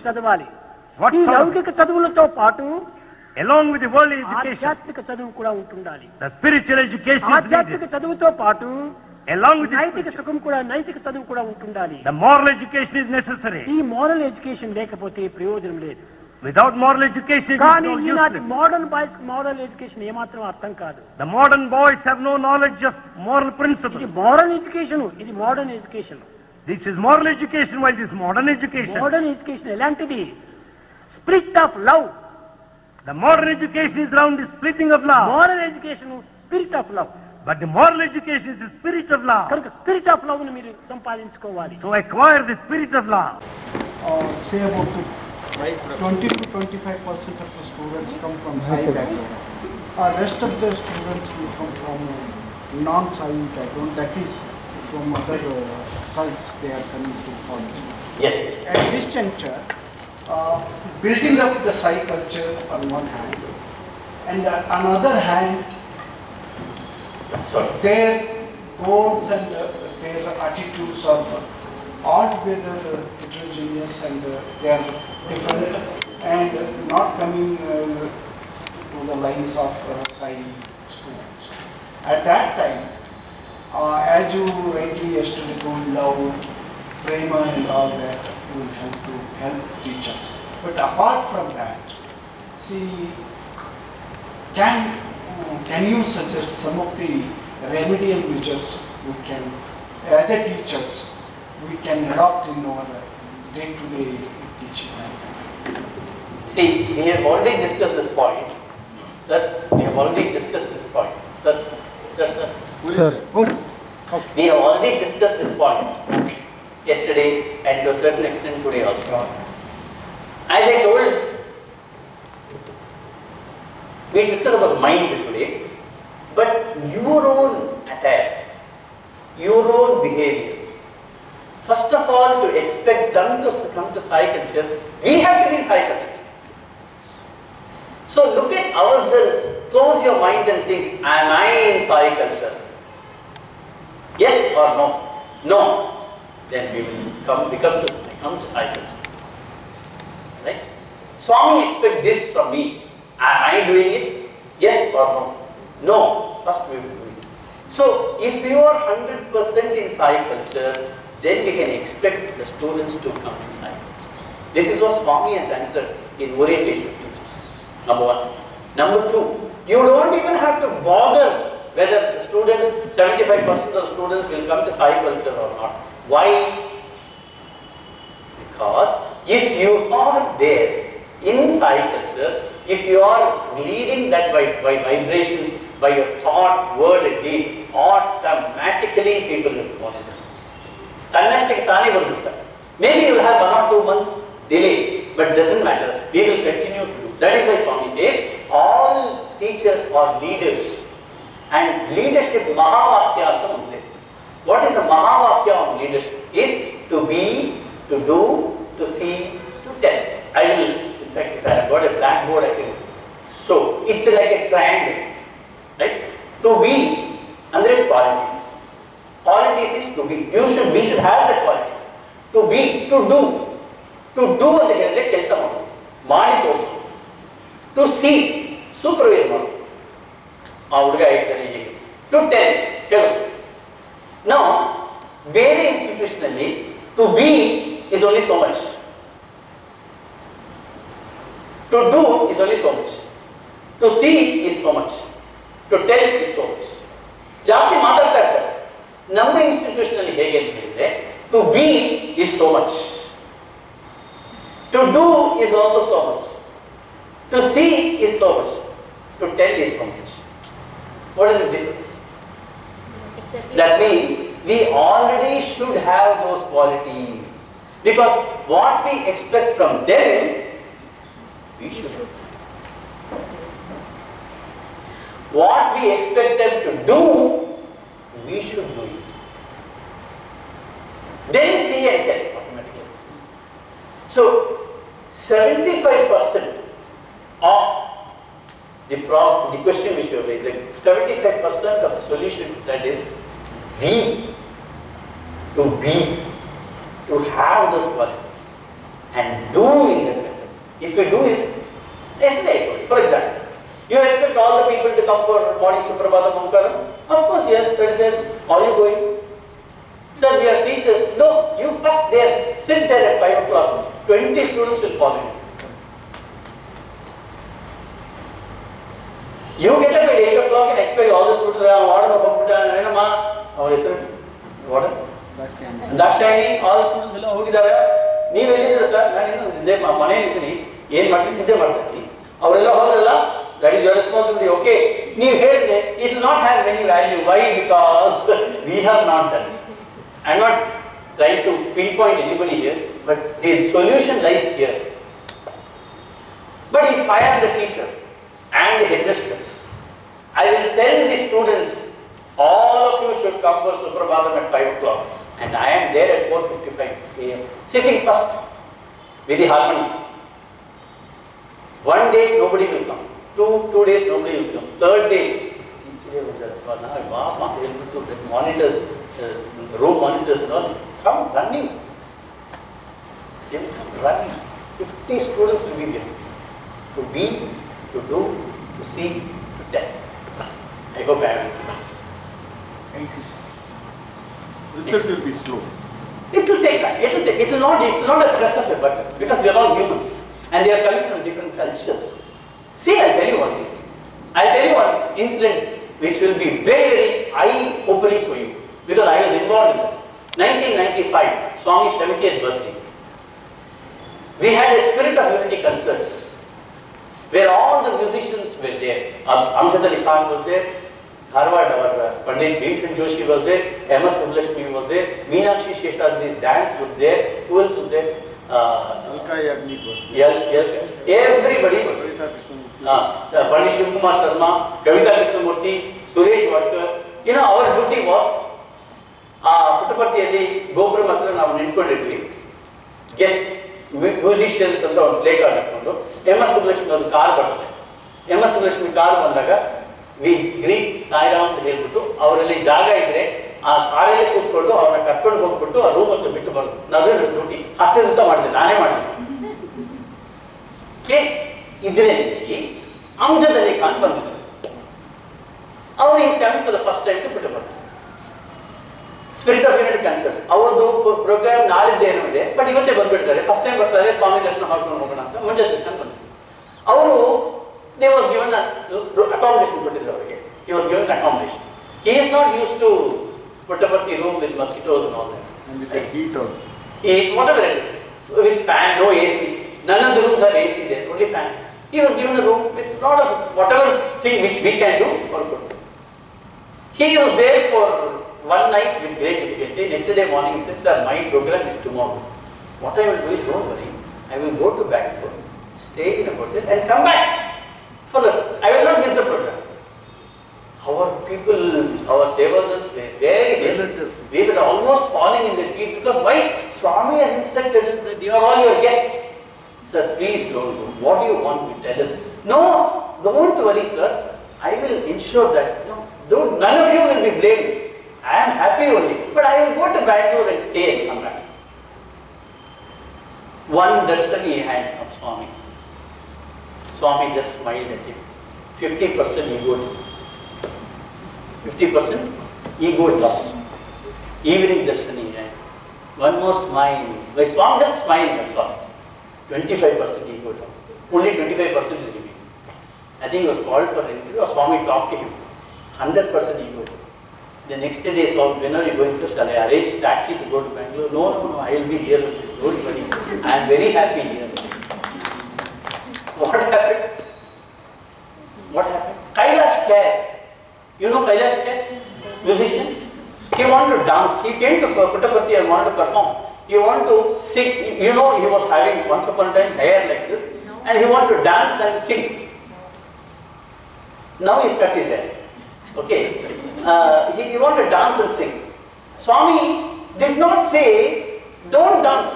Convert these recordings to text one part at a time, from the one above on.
చదవాలి. What ఈ sort of- లౌకిక చదువులతో పాటు Along with the worldly education, ఆధ్యాత్మిక చదువు కూడా ఉంటుండాలి. the spiritual education is ఆధ్యాత్మిక needed. చదువుతో పాటు Along with నైతిక the సుఖం కూడా నైతిక చదువు కూడా ఉంటుండాలి. the moral education is necessary. ఈ మోరల్ ఎడ్యుకేషన్ లేకపోతే ప్రయోజనం లేదు. Without moral education, it is కానీ no ఈనాటి useless. Modern boys moral education ఏమాత్రం అర్థం కాదు. The modern boys have no knowledge of moral ఇది principles. మోడర్న్ ఎడ్యుకేషన్, ఇది modern education. This is moral education, while this is modern education. Modern education ఎలాంటిది? Spirit of love. The modern education is around the splitting of love. Moral education spirit of love. But the moral education is the spirit of love. కనుక spirit of love ను మీరు సంపాదించుకోవాలి. So acquire the spirit of love. Say about 20 to 25% of the students come from Sai background. Rest of the students will come from non-Sai background, that is from other cults they are coming to college. Yes. At this juncture, building up the Sai culture on one hand, and on other hand, Sorry. their goals and their attitudes are altogether heterogeneous and they are different and not coming to the lines of Sai students. At that time, as you rightly yesterday told, love, prema and all that will help teachers. But apart from that, see, can you suggest some of the remedial measures we can, as a teachers, we can adopt in our day-to-day teaching life? See, we have already discussed this point. Sir, we have already discussed this point. Sir, Sir. we have already discussed this point yesterday and to a certain extent today also. As I told, we discussed about mind today, but your own attire, your own behavior. First of all, to expect them to come to Sai culture, we have to be in Sai culture. So look at ourselves, close your mind and think, am I in Sai culture? Yes or no? No. Then we will come to Sai culture. Right? Swami expect this from me. Am I doing it? Yes or no? No. First we will do it. So if you are 100% in Sai culture, then we can expect the students to come in Sai culture. This is what Swami has answered in orientation teachers. Number one. Number two, you don't even have to bother whether the students, 75% of the students will come to Sai culture or not. Why? Because if you are there in Sai culture, if you are leading that by vibrations, by your thought, word and deed, automatically people will fall in love. Maybe you will have 1 or 2 months delay, but doesn't matter. We will continue to do. That is why Swami says, all teachers are leaders. And leadership, Mahavakya. What is the Mahavakya on leadership? Is to be, to do, to see, to tell. I will, in fact, if I have got a blackboard, I can show. It's like a triangle. Right? To be, under qualities. Qualities is to be. We should have the qualities. To be, to do. To do what they get, kelsa madu. Mani kosu. To see, supervise madu. To tell. Now, very institutionally, to be is only so much. To do is only so much. To see is so much. To tell is so much. ಜಾಸ್ತಿ ಮಾತಾಡ್ತಾ ಇರ್ತಾರೆ. ನಮ್ಮ ಇನ್ಸ್ಟಿಟ್ಯೂಷನಲ್ಲಿ ಹೇಗೆ ಅಂತ ಹೇಳಿದ್ರೆ, to be is so much. To do is also so much. To see is so much. To tell is so much. What is the difference? That means we already should have those qualities. Because what we expect from them, we should have. What we expect them to do, we should do it. Then see and tell automatically. So 75% of the question which you raised, like 75% of the solution to that is we, to be, to have those qualities, and do in that method. If you do is, yesterday I told you, for example, you expect all the people to come for morning Suprabhata Omkaram? Of course, yes, that is there. Are you going? Sir, we are teachers. No, you first there, sit there at 5 o'clock. 20 students will follow you. You get up at 8 o'clock and expect all the students, what? Dakshayani, all the students will ಹೋಗಿದ್ದಾರೆ ನೀವು ಎಲ್ಲಿದ್ದೀರಾ sir ನಾನು ಇದ್ದೆ ಮನೆಯಲ್ಲಿ ಇದ್ದೀನಿ ಏನು ಮಾಡ್ತೀನಿ ನಿದ್ದೆ ಮಾಡ್ತೀನಿ ಅವರೆಲ್ಲ ಹೋದ್ರಲ್ಲ that is your responsibility okay ನೀವು ಹೇಳಿದ್ರೆ it will not have any value why because we have not done it. I am not trying to pinpoint anybody here but the solution lies here. But if I am the teacher and the headmistress, I will tell the students all of you should come for Suprabhatam at 5 o'clock. And I am there at 4:55 a.m. sitting first with the harmony. One day nobody will come. Two days nobody will come. Third day, monitors, room monitors and all come running. They will come running. 50 students will be there to be, to do, to see, to tell. I hope I have answered. Thank you, sir. Result will be slow. It will take time. It will not. It's not a press of a button because we are all humans and they are coming from different cultures. See, I'll tell you one thing. I'll tell you one incident which will be very, very eye-opening for you because I was involved in that. 1995, Swami's 70th birthday. We had a Spirit of Unity concerts where all the musicians were there. Amjad Ali Khan was there. Harvard, our Pandit Bhimshan Joshi was there, M.S. Subbulakshmi was there, Meenakshi Sheshadri's dance was there, who else was there? Alka Yagnik was there. Everybody was there. Pandit Shiv Kumar Sharma, Kavita Krishnamurti, Suresh Vadkar. You know, our duty was, Puttaparthiyalli, Gopuram hatra ನಾವು ನಿಂತ್ಕೊಂಡಿದ್ವಿ. Guests, musicians ಅಂತ ಒಂದು play card ಹಾಕೊಂಡು M.S. Subbulakshmi ಒಂದು car ಬರ್ತದೆ. M.S. Subbulakshmi car ಬಂದಾಗ we greet Sairam ಅಂತ ಹೇಳ್ಬಿಟ್ಟು ಅವರಲ್ಲಿ ಜಾಗ ಇದ್ರೆ ಆ ಕಾರಲ್ಲಿ ಕೂತ್ಕೊಂಡು ಅವ್ರನ್ನ ಕರ್ಕೊಂಡು ಹೋಗ್ಬಿಟ್ಟು ಆ ರೂಮ್ ಹತ್ರ ಬಿಟ್ಟು ಬರೋದು. ಅದೇ ನನ್ನ ಡ್ಯೂಟಿ. 10 ದಿವಸ ಮಾಡಿದೆ, ನಾನೇ ಮಾಡಿದೆ. ಇದರಲ್ಲಿ ಅಮ್ಜದ್ ಅಲಿ ಖಾನ್ ಬಂದಿದ್ರು. ಅವರು is coming for the first time to Puttaparthi. Spirit of unity concerts ಅವ್ರದ್ದು ಪ್ರೋಗ್ರಾಮ್ ನಾಳಿದ್ದೇನೋ ಇದೆ, ಬಟ್ ಇವತ್ತೇ ಬಂದ್ಬಿಡ್ತಾರೆ. ಫಸ್ಟ್ ಟೈಮ್ ಬರ್ತಾರೆ, ಸ್ವಾಮಿ ದರ್ಶನ ಮಾಡ್ಕೊಂಡು ಹೋಗೋಣ ಅಂತ ಅಮ್ಜದ್ ಅಲಿ ಖಾನ್ ಬಂದರು. ಅವರು they was given accommodation ಕೊಟ್ಟಿದ್ರು ಅವರಿಗೆ. He was given accommodation. He is not used to Puttaparthi room with mosquitoes and all that. And with the heat also. Heat, whatever it is. So with fan, no AC. None of the rooms have AC there, only fan. He was given a room with a lot of whatever thing which we can do or could do. He was there for one night with great difficulty. Next day morning he says, sir, my program is tomorrow. What I will do is, don't worry, I will go to Bangalore, stay in a hotel and come back. Further, I will not miss the program. Our people, our sevagans were very hesitant. We were almost falling in their feet because why? Swami has instructed us that you are all your guests. Sir, please don't go. What do you want me to tell us? No, don't worry, sir. I will ensure that none of you will be blamed. I am happy only, but I will go to Bangalore and stay and come back. One darshan he had of Swami. Swami just smiled at him. 50% ego. 50% ego down. Evening darshan he had. One more smile. By Swami just smiled at Swami. 25% ego down. Only 25% is remaining. I think he was called for an interview or Swami talked to him. 100% ego down. The next day Swami, when are you going, sir? Shall I arrange taxi to go to Bangalore? No, I will be here. Don't worry. I am very happy here. What happened? What happened? Kailash Kher. You know Kailash Kher? Musician. He wanted to dance. He came to Puttaparthi and wanted to perform. He wanted to sing. You know, he was having once upon a time hair like this and he wanted to dance and sing. Now he's cut his hair. Okay. He wanted to dance and sing. Swami did not say, don't dance.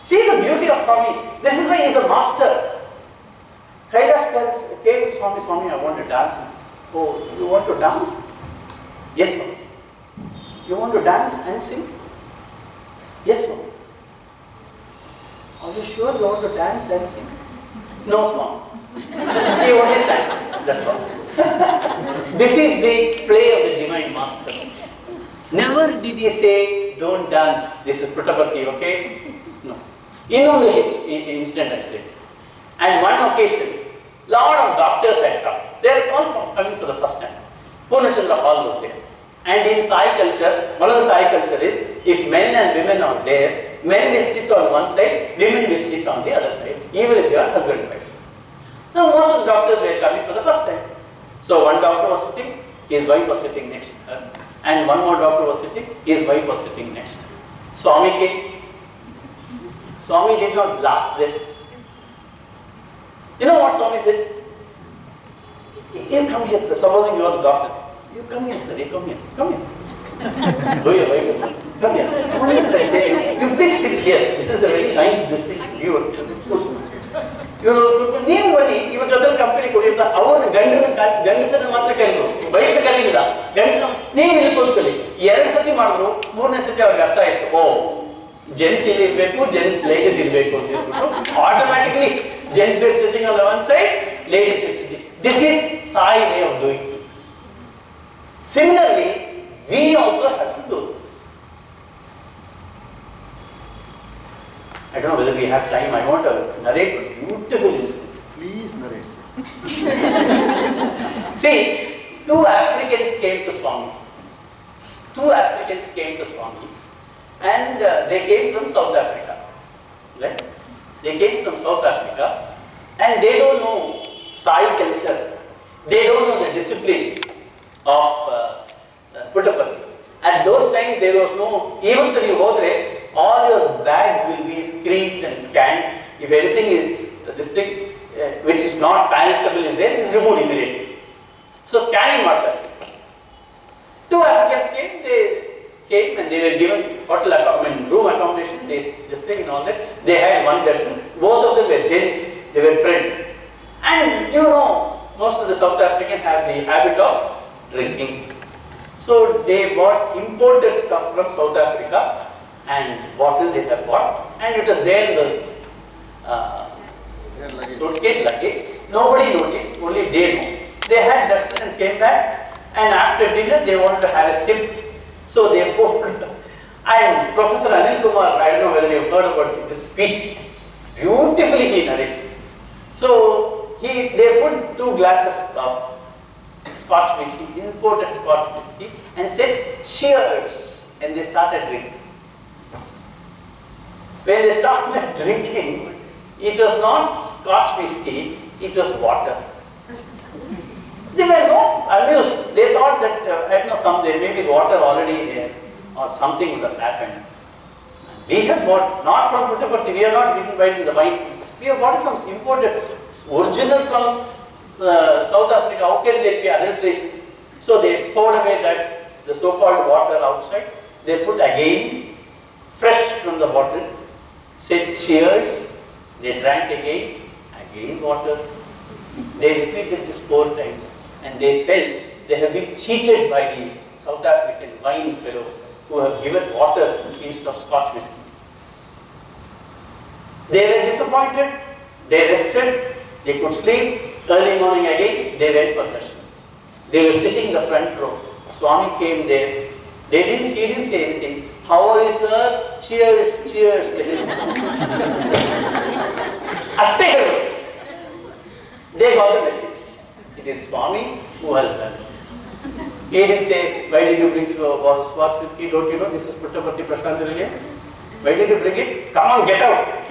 See the beauty of Swami. This is why he is a master. Kailash came to Swami, Swami, I want to dance. Oh, you want to dance? Yes, Swami. You want to dance and sing? Yes, Swami. Are you sure you want to dance and sing? No, Swami. He only sang. That's all. This is the play of the Divine Master. Never did he say, don't dance, this is Puttaparthi, okay? No. Innondu incident I think. And one occasion, lot of doctors had come. They are all coming for the first time. Purnachandra Hall was there. And in Sai culture, one of the Sai culture is, if men and women are there, men will sit on one side, women will sit on the other side, even if they are husband and wife. Now most of the doctors were coming for the first time. So one doctor was sitting, his wife was sitting next to her. And one more doctor was sitting, his wife was sitting next. Swami came. Swami did not blast them. You know what Swami said? You come here, sir. Supposing you are the doctor. You come here, sir. You come here. Come here. Go your wife is not. Come here. You please sit here. This is a very nice thing. You know, name money, you just company could have our Gunson Matra Kelu, Baita Kalila, Gunson, name will put Kali. Yerasati Madru, Murnasati or Gata. Oh, gents will be put, gents, ladies will be put. Automatically, gents were sitting on the one side, ladies were sitting. This is Sai way of doing things. Similarly, we also have to do this. I don't know whether we have time. I want to narrate a beautiful incident. Please narrate. See, two Africans came to Swami. And they came from South Africa. Right? They came from South Africa and they don't know Sai culture. They don't know the discipline of Puttaparthi. At those times there was no, even to Hodre, all your bags will be screened and scanned. If anything is this thing which is not palatable is there, it is removed immediately. So scanning matter. Two Africans came and they were given room accommodation, this thing and all that. They had one darshan. Both of them were gents, they were friends. And you know, most of the South Africans have the habit of drinking. So they bought imported stuff from South Africa and bottle they have bought, and it was there in the suitcase luggage. Nobody noticed, only they know. They had darshan and came back, and after dinner they wanted to have a sip. So they poured. And Professor Anil Kumar, I don't know whether you have heard about this speech, beautifully he narrates. So they put 2 glasses of Scotch whiskey, imported Scotch whiskey, and said, cheers, and they started drinking. When they started drinking, it was not Scotch whiskey, it was water. They were not amused. They thought that, I don't know, something, maybe water already there, or something would have happened. We have bought, not from Puttaparthi, we are not buying the wine. We have bought it from imported, original from South Africa. How can there be adulteration? So they poured away the so-called water outside. They put again, fresh from the bottle, said cheers. They drank again water. They repeated this 4 times, and they felt they have been cheated by the South African wine fellow who have given water instead of Scotch whiskey. They were disappointed. They rested. They could sleep. Early morning again, they went for darshan. They were sitting in the front row. Swami came there. He didn't say anything. How are you, sir? Cheers, cheers. They got the message. It is Swami who has done it. He didn't say, why did you bring Scotch whiskey? Don't you know this is Puttaparthi Prashanthilaya? Why did you bring it? Come on, get out.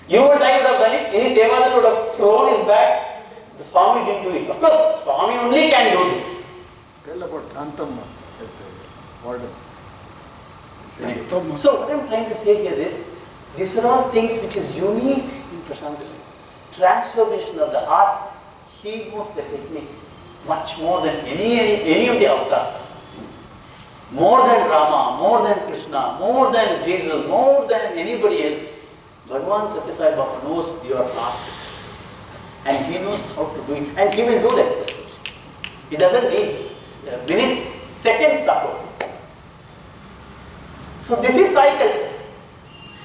You would have done it. Any Sevadhan would have thrown his bag. The Swami didn't do it. Of course, Swami only can do this. Tell about Kantamma. Order. So what I am trying to say here is, these are all things which is unique in Prashanthilaya. Transformation of the heart, he knows the technique much more than any of the avatars. More than Rama, more than Krishna, more than Jesus, more than anybody else. Bhagavan Satyasai Baba knows your heart. And he knows how to do it. And he will do like this. He doesn't need minutes, seconds support. So this is Sai culture.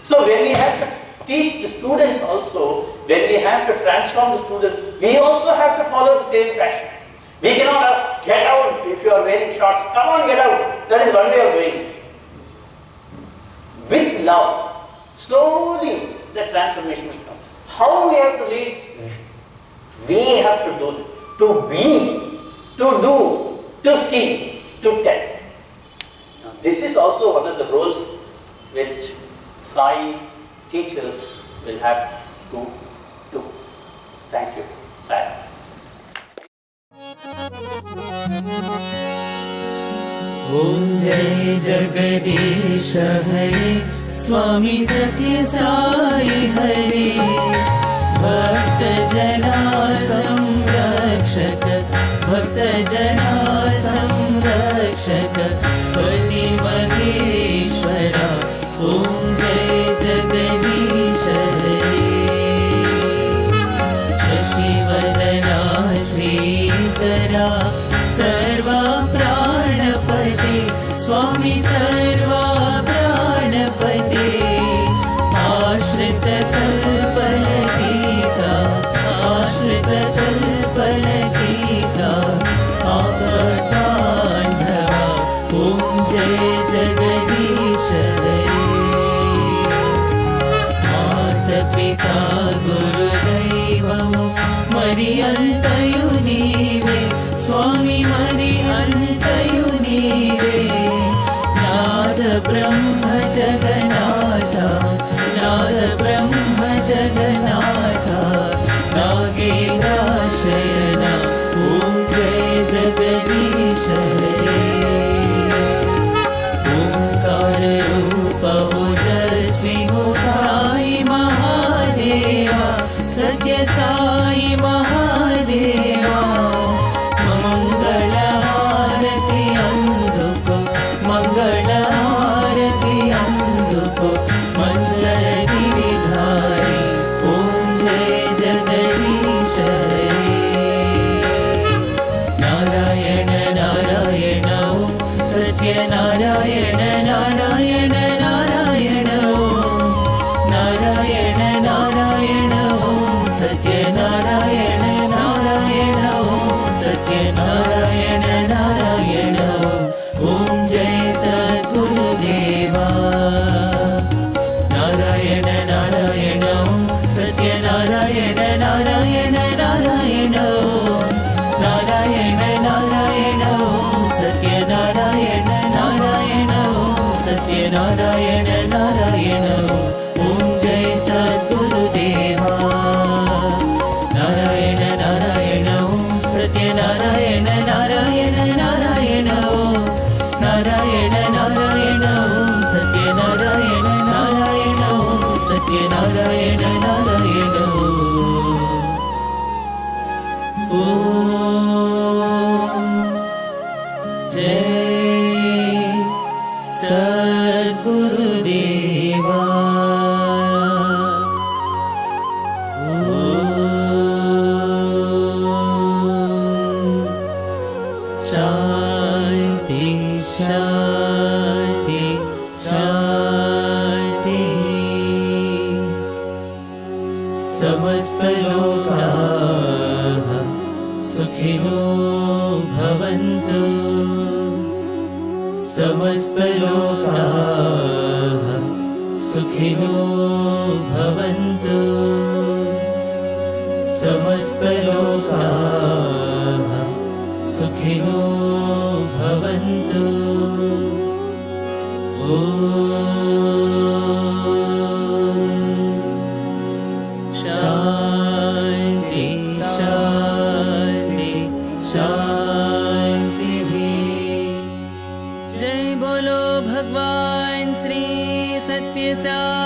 So when we have to teach the students also, when we have to transform the students, we also have to follow the same fashion. We cannot ask, get out if you are wearing shorts, come on, get out. That is one way of doing it. With love, slowly the transformation will come. How we have to lead? We have to do it. To be, to do, to see, to tell. Now, this is also one of the roles which Sai teachers will have to do. Thank you. Sai. ओम जय जगदीश हरे स्वामी सत्य साई हरे भक्त जना संरक्षक भक्त जना संरक्षक पति महेश्वरा ओम जय जगदीश हरे शशिवदना श्रीकरा सर्वा प्राणपते स्वामी सर्वा प्राणपते आश्रित कल्पलतिका आश्रित कल्पलतिका आपतांधवा ओम जय जगदीश हरे माता पिता गुरुदैवमु मरियन्तयु नीवे स्वामी मरियन्तयु नीवे नाद ब्रह्म जगन्नाथ नाद ब्रह्म जगन्नाथ नागेन्द्रशयन ओम जय जगदीश हरे ओंकार रूप ओजस्वी हो साई महादेवा सत्य साई महादेवा मंगल आरती अंधुको मंगल आरती अंधुको मंदर गिरिधारी ओम जय जगदीश हरे नारायण नारायण ओम सत्य नारायण नारायण नारायण ओम नारायण नारायण ओम सत्य नारायण नारायण ओम सत्य नारायण नारायण ओम जय सद्गुरुदेवा नारायण नारायण ओम सत्य नारायण नारायण नारायण ओम नारायण नारायण ओम सत्य नारायण नारायण ओम सत्य नारायण नारायण ओम जय सद्गुरुदेवा नारायण नारायण ओम सत्य नारायण नारायण नारायण ओम नारायण नारायण ओम सत्य नारायण नारायण ओम सत्य नारायण नारायण ओम जय सद्गुरुदेवा शांति शांति शांति समस्त लोकाः सुखिनो भवन्तु समस्त लोकाः सुखिनो भवन्तु समस्त लोकाः सुखिनो भवन्तु शांति शांति शांति जय बोलो भगवान श्री सत्य साई